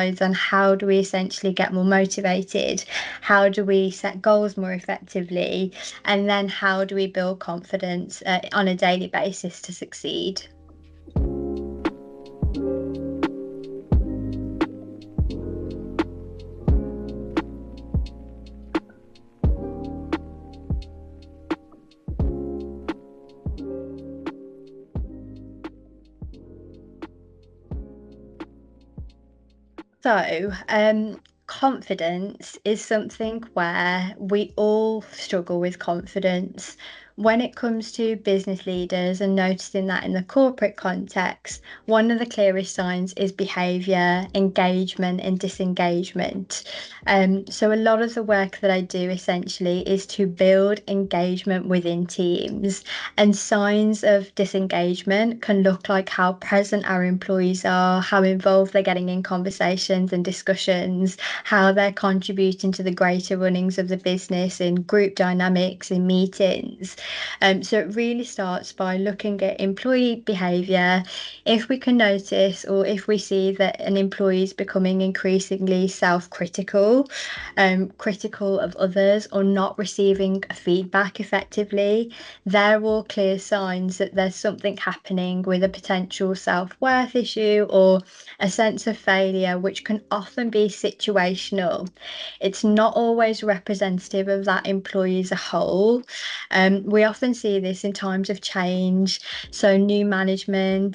sides on how do we essentially get more motivated, how do we set goals more effectively, and then how do we build confidence on a daily basis to succeed. So, confidence is something where we all struggle with confidence. When it comes to business leaders and noticing that in the corporate context, one of the clearest signs is behaviour, engagement, and disengagement. So, a lot of the work that I do essentially is to build engagement within teams. And signs of disengagement can look like how present our employees are, how involved they're getting in conversations and discussions, how they're contributing to the greater runnings of the business in group dynamics, in meetings. So it really starts by looking at employee behaviour. If we can notice or if we see that an employee is becoming increasingly self-critical, critical of others, or not receiving feedback effectively, they're all clear signs that there's something happening with a potential self-worth issue or a sense of failure, which can often be situational. It's not always representative of that employee as a whole. We often see this in times of change. So new management,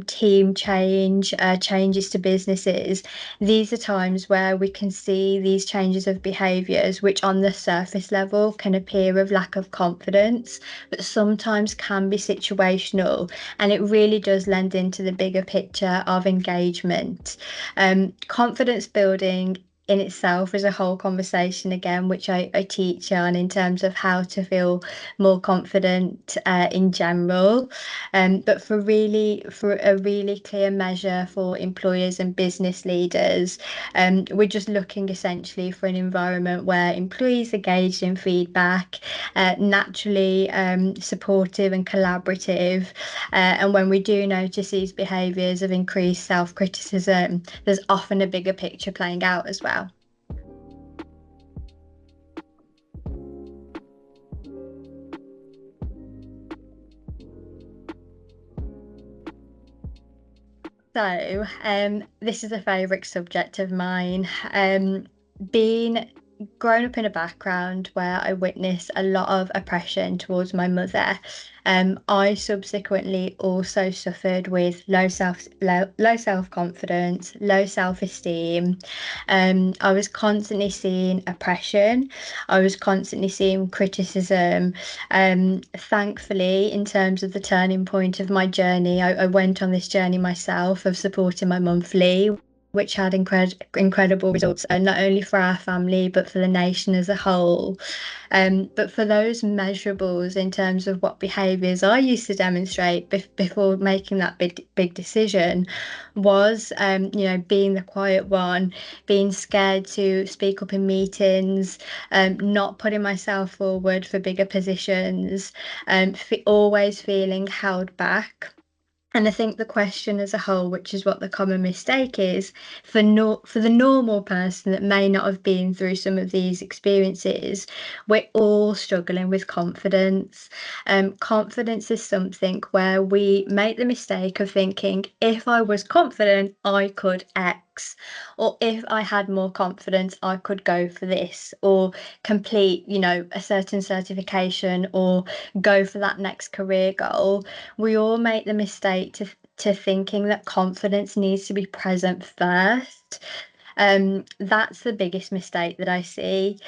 team change, changes to businesses. These are times where we can see these changes of behaviours, which on the surface level can appear of lack of confidence, but sometimes can be situational, and it really does lend into the bigger picture of engagement. Confidence building in itself is a whole conversation again, which I teach on in terms of how to feel more confident in general. But for a really clear measure for employers and business leaders, we're just looking essentially for an environment where employees engaged in feedback, naturally supportive and collaborative. And when we do notice these behaviours of increased self-criticism, there's often a bigger picture playing out as well. So, this is a favourite subject of mine. Being grown up in a background where I witnessed a lot of oppression towards my mother, I subsequently also suffered with low self-confidence, low self-esteem. I was constantly seeing oppression. I was constantly seeing criticism. Thankfully, in terms of the turning point of my journey, I went on this journey myself of supporting my monthly, which had incredible results, not only for our family, but for the nation as a whole. But for those measurables in terms of what behaviours I used to demonstrate before making that big decision was, being the quiet one, being scared to speak up in meetings, not putting myself forward for bigger positions, always feeling held back. And I think the question as a whole, which is what the common mistake is, for the normal person that may not have been through some of these experiences, we're all struggling with confidence. Confidence is something where we make the mistake of thinking, if I was confident, I could X, or if I had more confidence, I could go for this, or complete, a certain certification, or go for that next career goal. We all make the mistake to thinking that confidence needs to be present first. That's the biggest mistake that I see.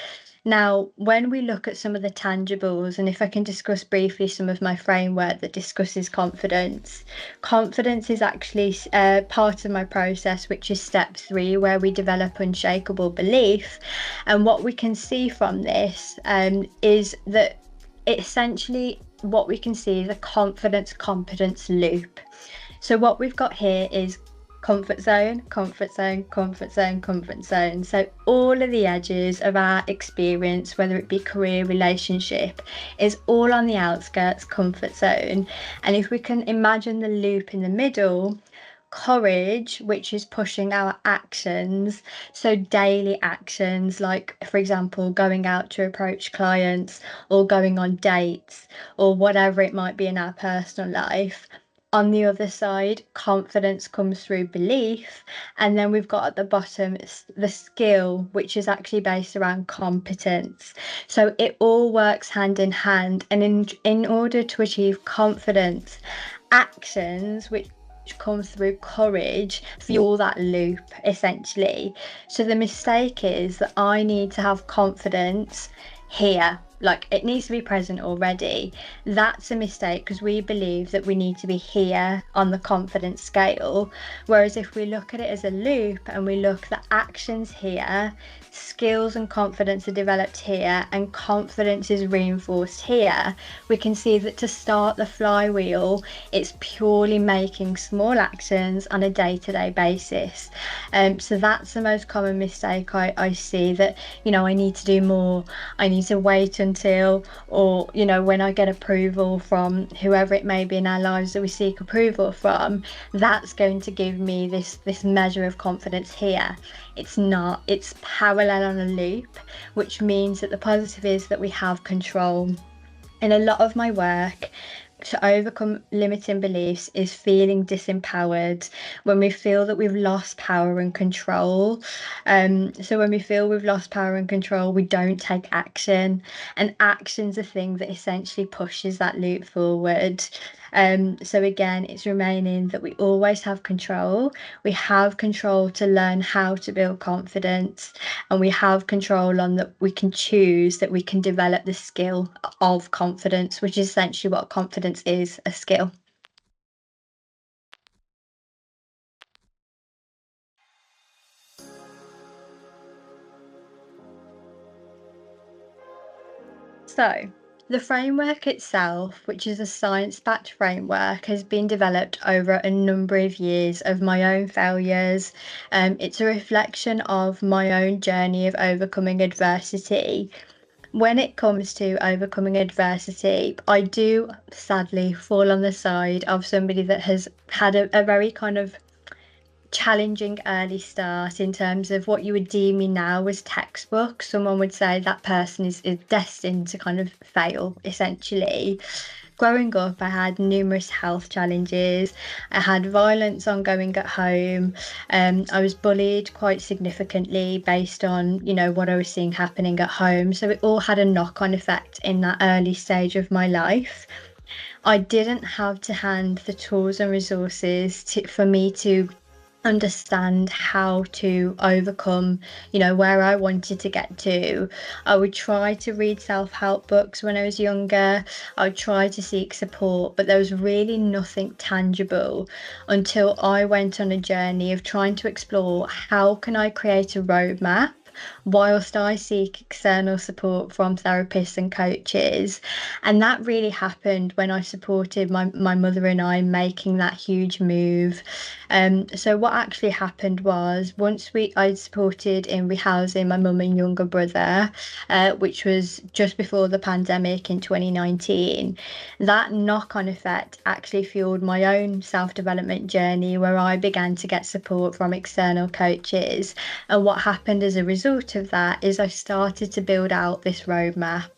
Now, when we look at some of the tangibles, and if I can discuss briefly some of my framework that discusses confidence, confidence is actually part of my process, which is step 3, where we develop unshakable belief. And what we can see from this is that essentially what we can see is a confidence competence loop. So what we've got here is comfort zone, comfort zone, comfort zone, comfort zone. So all of the edges of our experience, whether it be career, relationship, is all on the outskirts, comfort zone. And if we can imagine the loop in the middle, courage, which is pushing our actions, so daily actions, like, for example, going out to approach clients or going on dates or whatever it might be in our personal life. On the other side, confidence comes through belief. And then we've got at the bottom the skill, which is actually based around competence. So it all works hand in hand. And in order to achieve confidence, actions, which comes through courage, fuel that loop essentially. So the mistake is that I need to have confidence here, like it needs to be present already. That's a mistake because we believe that we need to be here on the confidence scale. Whereas if we look at it as a loop and we look at the actions here, skills and confidence are developed here, and confidence is reinforced here, we can see that to start the flywheel, it's purely making small actions on a day-to-day basis. So that's the most common mistake I see, that, I need to do more, I need to wait until, or, when I get approval from whoever it may be in our lives that we seek approval from, that's going to give me this measure of confidence here. It's not. It's parallel on a loop, which means that the positive is that we have control. In a lot of my work, to overcome limiting beliefs is feeling disempowered, when we feel that we've lost power and control. So when we feel we've lost power and control, we don't take action, and action's a thing that essentially pushes that loop forward. So again, it's remaining that we always have control. We have control to learn how to build confidence, and we have control on that. We can choose that we can develop the skill of confidence, which is essentially what confidence is, a skill. So, the framework itself, which is a science-backed framework, has been developed over a number of years of my own failures. It's a reflection of my own journey of overcoming adversity. When it comes to overcoming adversity, I do sadly fall on the side of somebody that has had a very kind of challenging early start, in terms of what you would deem me now as textbook. Someone would say that person is destined to kind of fail, essentially. Growing up, I had numerous health challenges. I had violence ongoing at home. I was bullied quite significantly based on, what I was seeing happening at home. So it all had a knock-on effect in that early stage of my life. I didn't have to hand the tools and resources for me to understand how to overcome, where I wanted to get to. I would try to read self-help books when I was younger. I would try to seek support, but there was really nothing tangible until I went on a journey of trying to explore how can I create a roadmap whilst I seek external support from therapists and coaches. And that really happened when I supported my mother and I making that huge move. So what actually happened was, once I supported in rehousing my mum and younger brother, which was just before the pandemic in 2019, that knock-on effect actually fueled my own self-development journey, where I began to get support from external coaches. And what happened as a result of that is I started to build out this roadmap.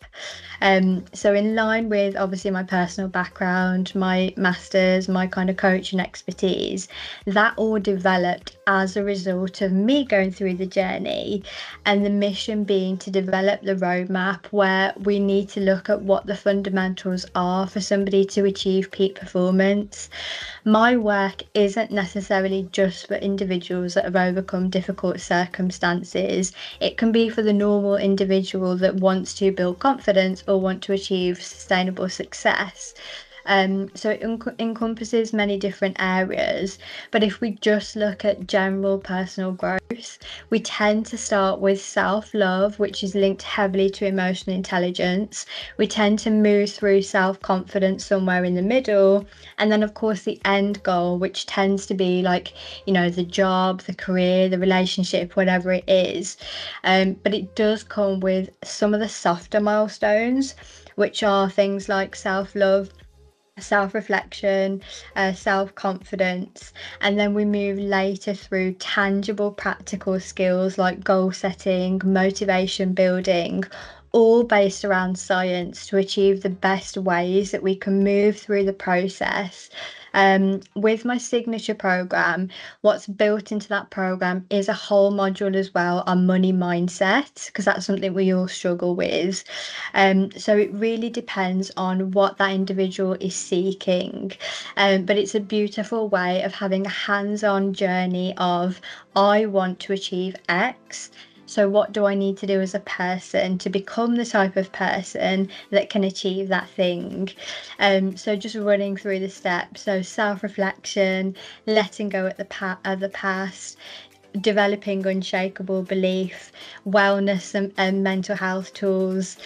So in line with obviously my personal background, my masters, my kind of coaching expertise, that all developed as a result of me going through the journey, and the mission being to develop the roadmap where we need to look at what the fundamentals are for somebody to achieve peak performance. My work isn't necessarily just for individuals that have overcome difficult circumstances. It can be for the normal individual that wants to build confidence or want to achieve sustainable success. So it encompasses many different areas. But if we just look at general personal growth, we tend to start with self-love, which is linked heavily to emotional intelligence. We tend to move through self-confidence somewhere in the middle. And then, of course, the end goal, which tends to be like, the job, the career, the relationship, whatever it is. But it does come with some of the softer milestones, which are things like self-love, self-reflection, self-confidence, and then we move later through tangible practical skills like goal setting, motivation building, all based around science to achieve the best ways that we can move through the process. With my signature program, what's built into that program is a whole module as well on money mindset, because that's something we all struggle with. So it really depends on what that individual is seeking. But it's a beautiful way of having a hands-on journey of, I want to achieve X. So what do I need to do as a person to become the type of person that can achieve that thing? So just running through the steps. So self-reflection, letting go at of the past, developing unshakable belief, wellness and mental health tools,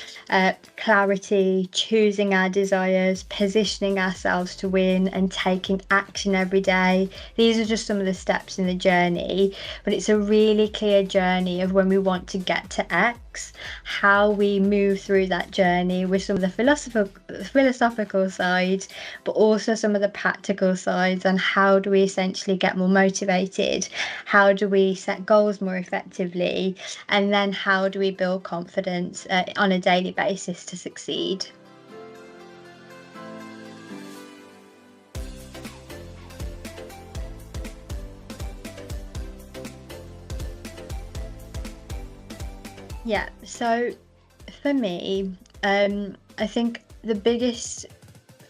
clarity, choosing our desires, positioning ourselves to win, and taking action every day. These are just some of the steps in the journey, but it's a really clear journey of when we want to get to X, how we move through that journey with some of the philosophical sides, but also some of the practical sides, and how do we essentially get more motivated, how do we set goals more effectively, and then how do we build confidence on a daily basis to succeed. Yeah, so for me, I think the biggest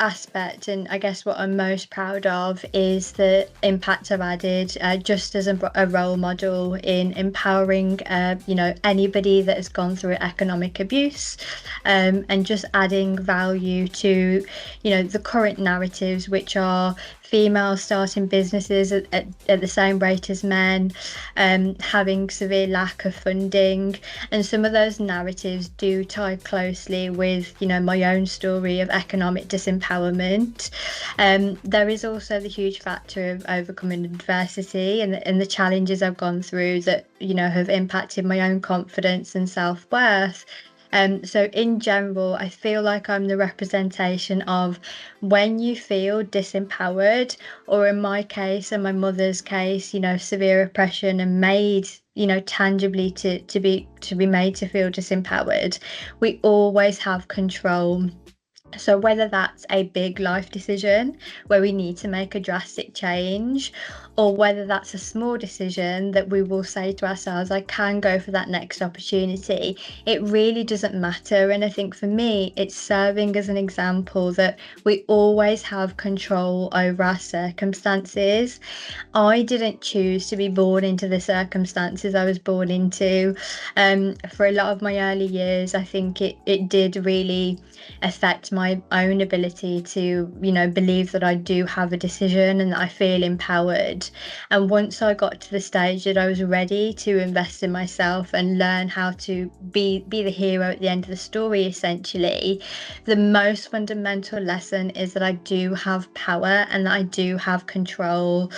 aspect, and I guess what I'm most proud of, is the impact I've added just as a role model in empowering anybody that has gone through economic abuse, and just adding value to the current narratives, which are females starting businesses at the same rate as men, having severe lack of funding, and some of those narratives do tie closely with my own story of economic disempowerment. There is also the huge factor of overcoming adversity and the challenges I've gone through that have impacted my own confidence and self-worth. So in general, I feel like I'm the representation of when you feel disempowered, or in my case and my mother's case, severe oppression and made, tangibly to be made to feel disempowered, we always have control. So whether that's a big life decision where we need to make a drastic change, or whether that's a small decision that we will say to ourselves, I can go for that next opportunity, it really doesn't matter. And I think for me, it's serving as an example that we always have control over our circumstances. I didn't choose to be born into the circumstances I was born into. For a lot of my early years, I think it did really affect my own ability to, believe that I do have a decision and that I feel empowered. And once I got to the stage that I was ready to invest in myself and learn how to be the hero at the end of the story, essentially, the most fundamental lesson is that I do have power and that I do have control.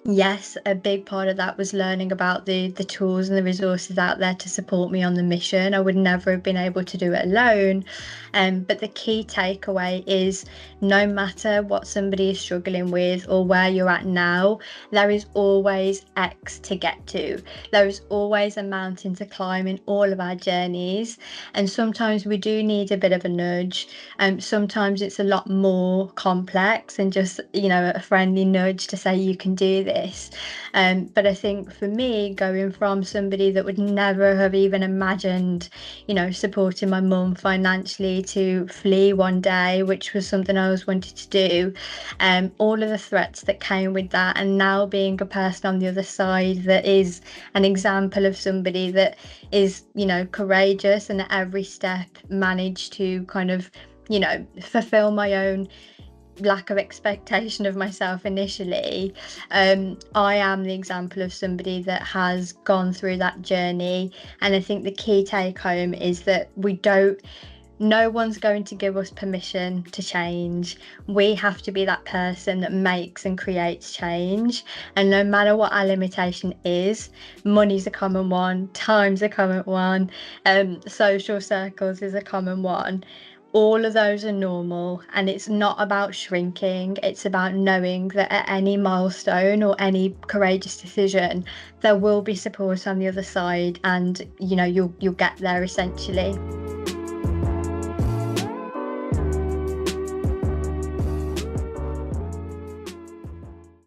Yes, a big part of that was learning about the tools and the resources out there to support me on the mission. I would never have been able to do it alone. But the key takeaway is, no matter what somebody is struggling with or where you're at now, there is always X to get to. There is always a mountain to climb in all of our journeys. And sometimes we do need a bit of a nudge. Sometimes it's a lot more complex than just, a friendly nudge to say you can do this. But I think for me, going from somebody that would never have even imagined, supporting my mum financially, to flee one day, which was something I always wanted to do, all of the threats that came with that, and now being a person on the other side that is an example of somebody that is, courageous and at every step managed to kind of, fulfill my own lack of expectation of myself initially. I am the example of somebody that has gone through that journey, and I think the key take home is that no one's going to give us permission to change. We have to be that person that makes and creates change. And no matter what our limitation is, money's a common one, time's a common one, social circles is a common one. All of those are normal, and it's not about shrinking. It's about knowing that at any milestone or any courageous decision, there will be support on the other side, and you'll get there essentially.